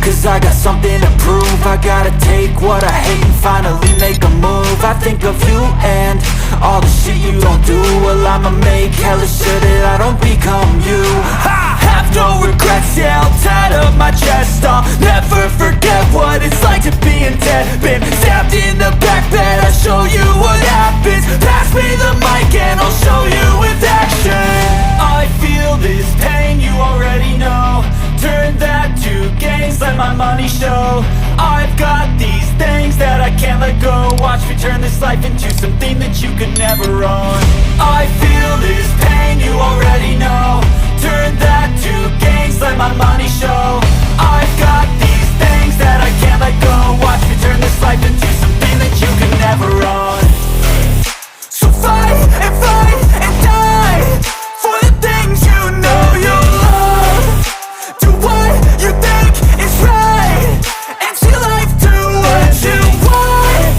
cause I got something to prove. I gotta take what I hate and finally make a move. I think of you and all the shit you don't do. Well, I'ma make hella sure that I don't become you. I have no regrets, yeah, I'll tie up my chest. I'll never forget what it's like to be in debt. Been stabbed in the back bed, I'll show you what happens. Pass me the mic and I'll show you with action. I feel this pain, you already know. Turn that to gains, let my money show. I've got these things that I can't let go. Watch me turn this life into something that you could never own. I feel this pain, you already know. Turn that to gains, let my money show. I've got these things that I can't let go. Watch me turn this life into something that you could never own. So fight and die for the things you know you love. Do what you think is right and see life do what you want.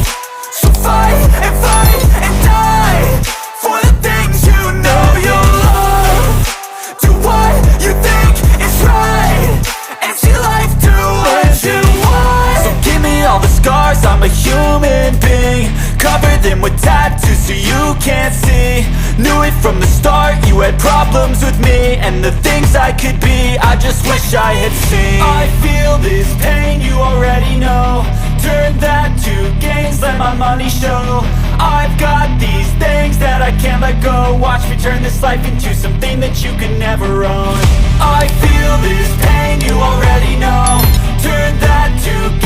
So fight and die for the things you know you love. Do what you think is right and see life do what you want. So give me all the scars, I'm a human being. Cover them with tattoos so you can't see. Knew it from the start, you had problems with me and the things I could be, I just wish I had seen. I feel this pain, you already know. Turn that to gains, let my money show. I've got these things that I can't let go. Watch me turn this life into something that you could never own. I feel this pain, you already know. Turn that to